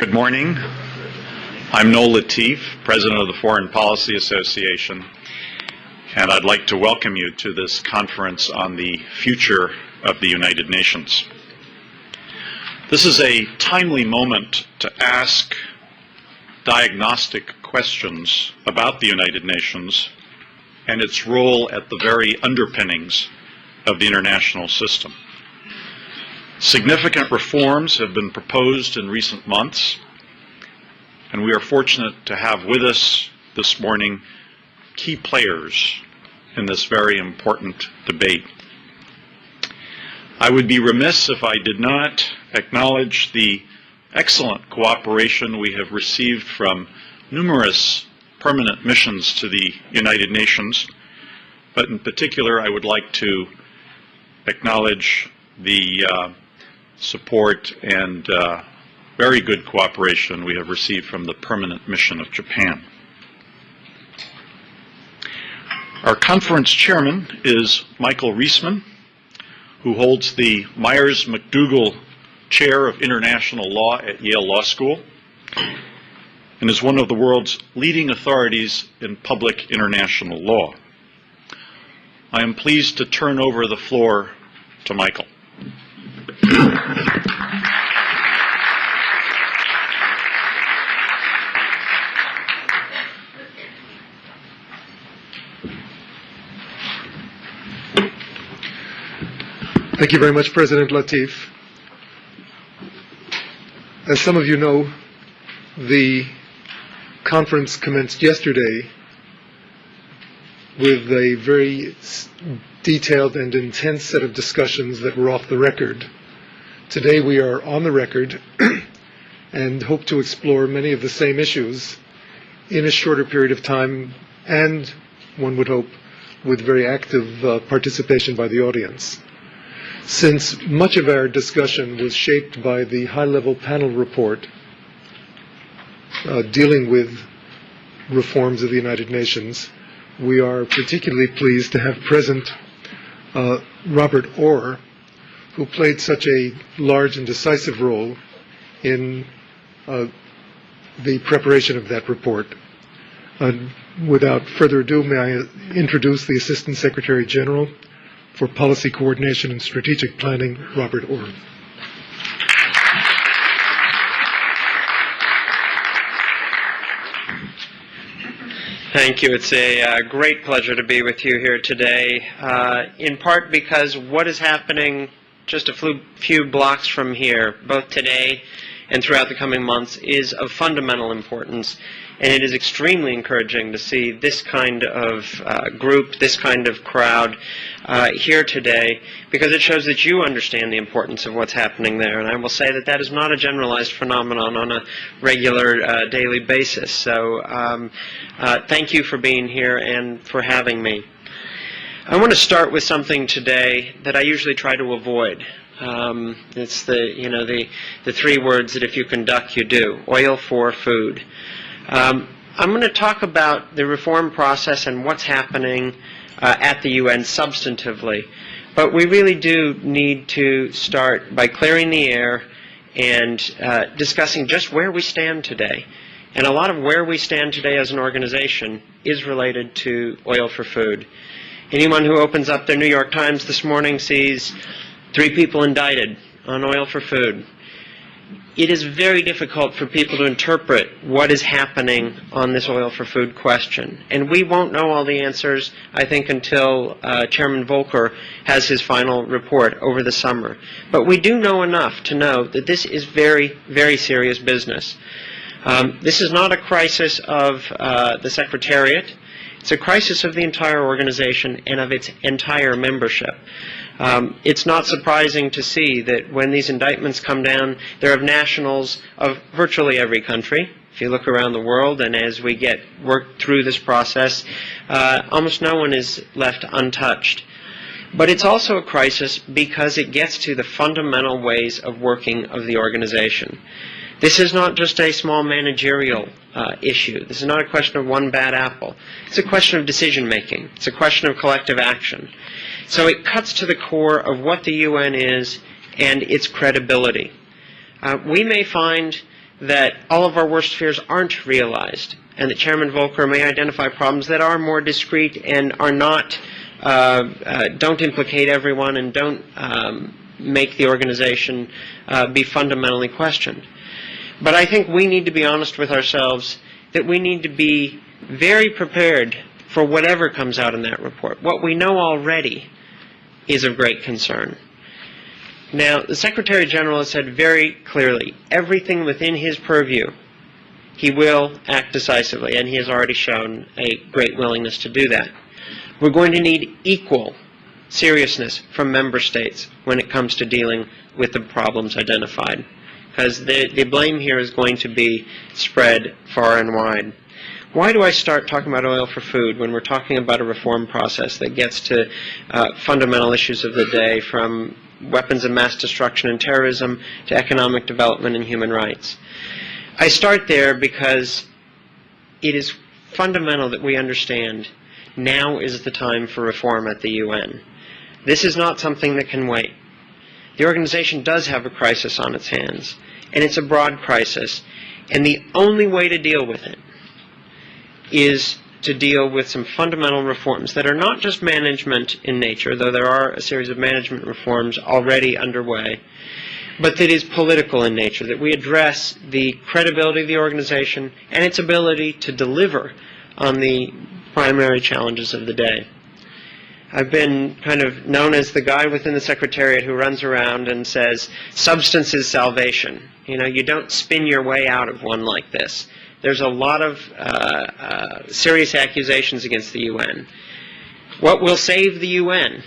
Good morning. I'm Noel Latif, President of the Foreign Policy Association, and I'd like to welcome you to this conference on the future of the United Nations. This is a timely moment to ask diagnostic questions about the United Nations and its role at the very underpinnings of the international system. Significant reforms have been proposed in recent months, and we are fortunate to have with us this morning key players in this very important debate. I would be remiss if I did not acknowledge the excellent cooperation we have received from numerous permanent missions to the United Nations, but in particular I would like to acknowledge the support and very good cooperation we have received from the permanent mission of Japan. Our conference chairman is Michael REISMAN, who holds the Myers-McDougall Chair of International Law at Yale Law School and is one of the world's leading authorities in public international law. I am pleased to turn over the floor to Michael. Thank you very much, President Latif. As some of you know, the conference commenced yesterday with a very detailed and intense set of discussions that were off the record. Today we are on the record and hope to explore many of the same issues in a shorter period of time and, one would hope, with very active participation by the audience. Since much of our discussion was shaped by the high-level panel report dealing with reforms of the United Nations, we are particularly pleased to have present Robert Orr, who played such a large and decisive role in the preparation of that report. Without further ado, may I introduce the Assistant Secretary General for Policy Coordination and Strategic Planning, Robert Orr. Thank you. It's a great pleasure to be with you here today, in part because what is happening just a few blocks from here, both today and throughout the coming months, is of fundamental importance. And it is extremely encouraging to see this kind of group, this kind of crowd here today, because it shows that you understand the importance of what's happening there. And I will say that that is not a generalized phenomenon on a regular daily basis. So thank you for being here and for having me. I want to start with something today that I usually try to avoid. It's the three words that if you can duck, you do. Oil for food. I'm going to talk about the reform process and what's happening at the UN substantively. But we really do need to start by clearing the air and discussing just where we stand today. And a lot of where we stand today as an organization is related to oil for food. Anyone who opens up their New York Times this morning sees 3 people indicted on oil for food. It is very difficult for people to interpret what is happening on this oil for food question. And we won't know all the answers, I think, until Chairman Volcker has his final report over the summer. But we do know enough to know that this is very, very serious business. This is not a crisis of the Secretariat. It's a crisis of the entire organization and of its entire membership. It's not surprising to see that when these indictments come down, they're of nationals of virtually every country. If you look around the world, and as we get worked through this process, almost no one is left untouched. But it's also a crisis because it gets to the fundamental ways of working of the organization. This is not just a small managerial issue. This is not a question of one bad apple. It's a question of decision-making. It's a question of collective action. So it cuts to the core of what the UN is and its credibility. We may find that all of our worst fears aren't realized, and that Chairman Volcker may identify problems that are more discrete and are not, don't implicate everyone and don't make the organization be fundamentally questioned. But I think we need to be honest with ourselves that we need to be very prepared for whatever comes out in that report. What we know already is of great concern. Now, the Secretary General has said very clearly, everything within his purview, he will act decisively, and he has already shown a great willingness to do that. We're going to need equal seriousness from member states when it comes to dealing with the problems identified, because the blame here is going to be spread far and wide. Why do I start talking about oil for food when we're talking about a reform process that gets to fundamental issues of the day, from weapons of mass destruction and terrorism to economic development and human rights? I start there because it is fundamental that we understand now is the time for reform at the UN. This is not something that can wait. The organization does have a crisis on its hands, and it's a broad crisis, and the only way to deal with it is to deal with some fundamental reforms that are not just management in nature, though there are a series of management reforms already underway, but that is political in nature, that we address the credibility of the organization and its ability to deliver on the primary challenges of the day. I've been kind of known as the guy within the Secretariat who runs around and says, substance is salvation. You know, you don't spin your way out of one like this. There's a lot of serious accusations against the UN. What will save the UN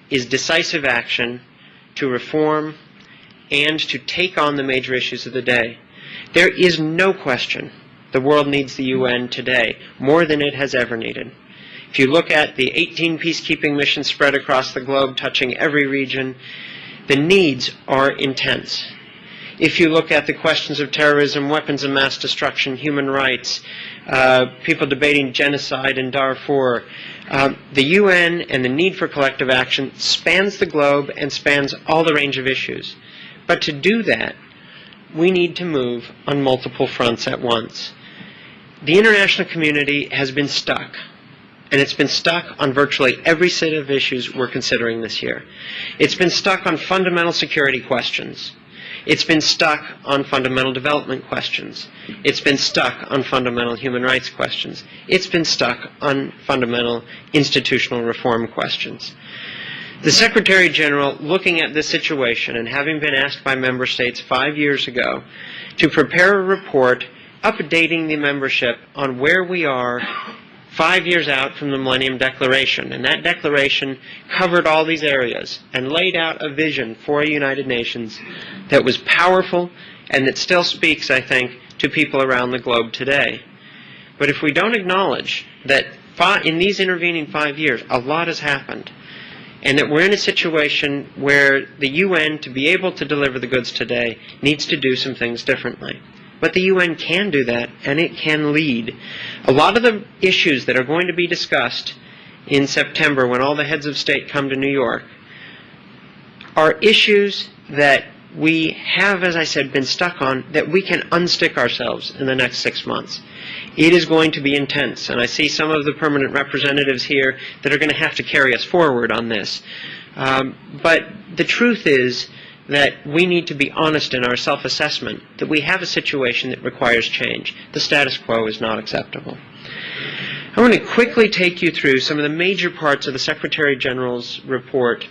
is decisive action to reform and to take on the major issues of the day. There is no question the world needs the UN today more than it has ever needed. If you look at the 18 peacekeeping missions spread across the globe, touching every region, the needs are intense. If you look at the questions of terrorism, weapons of mass destruction, human rights, people debating genocide in Darfur, the UN and the need for collective action spans the globe and spans all the range of issues. But to do that, we need to move on multiple fronts at once. The international community has been stuck, and it's been stuck on virtually every set of issues we're considering this year. It's been stuck on fundamental security questions. It's been stuck on fundamental development questions. It's been stuck on fundamental human rights questions. It's been stuck on fundamental institutional reform questions. The Secretary General, looking at this situation and having been asked by member states 5 years ago to prepare a report updating the membership on where we are 5 years out from the Millennium Declaration. And that declaration covered all these areas and laid out a vision for a United Nations that was powerful and that still speaks, I think, to people around the globe today. But if we don't acknowledge that in these intervening 5 years, a lot has happened, and that we're in a situation where the UN, to be able to deliver the goods today, needs to do some things differently. But the UN can do that, and it can lead. A lot of the issues that are going to be discussed in September when all the heads of state come to New York are issues that we have, as I said, been stuck on, that we can unstick ourselves in the next 6 months. It is going to be intense, and I see some of the permanent representatives here that are going to have to carry us forward on this. But the truth is that we need to be honest in our self-assessment that we have a situation that requires change. The status quo is not acceptable. I want to quickly take you through some of the major parts of the Secretary General's report.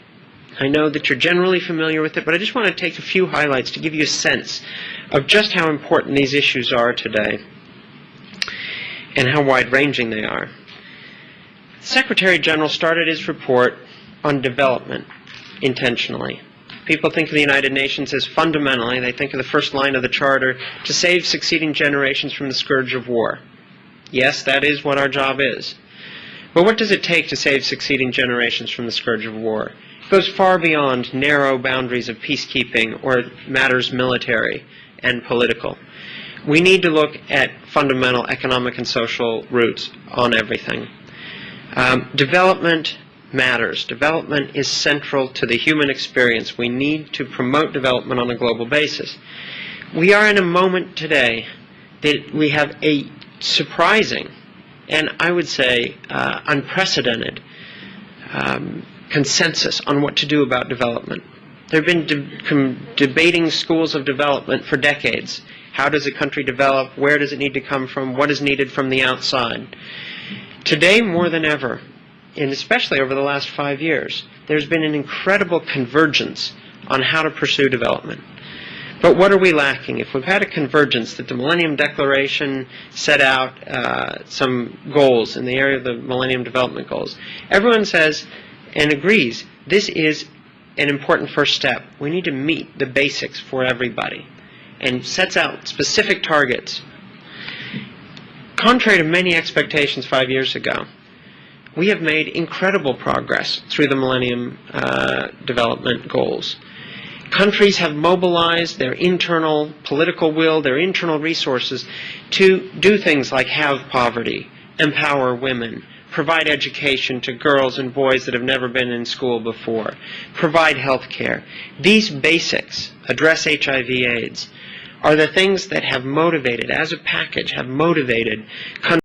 I know that you're generally familiar with it, but I just want to take a few highlights to give you a sense of just how important these issues are today and how wide-ranging they are. The Secretary General started his report on development intentionally. People think of the United Nations as fundamentally, they think of the first line of the Charter, to save succeeding generations from the scourge of war. Yes, that is what our job is. But what does it take to save succeeding generations from the scourge of war? It goes far beyond narrow boundaries of peacekeeping or matters military and political. We need to look at fundamental economic and social roots on everything. Development matters. Development is central to the human experience. We need to promote development on a global basis. We are in a moment today that we have a surprising and I would say unprecedented consensus on what to do about development. There have been debating schools of development for decades. How does a country develop? Where does it need to come from? What is needed from the outside? Today, more than ever, and especially over the last 5 years, there's been an incredible convergence on how to pursue development. But what are we lacking? If we've had a convergence that the Millennium Declaration set out some goals in the area of the Millennium Development Goals, everyone says and agrees this is an important first step. We need to meet the basics for everybody and sets out specific targets. Contrary to many expectations 5 years ago, we have made incredible progress through the Millennium Development Goals. Countries have mobilized their internal political will, their internal resources to do things like halve poverty, empower women, provide education to girls and boys that have never been in school before, provide health care. These basics, address HIV/AIDS, are the things that have motivated, as a package, have motivated countries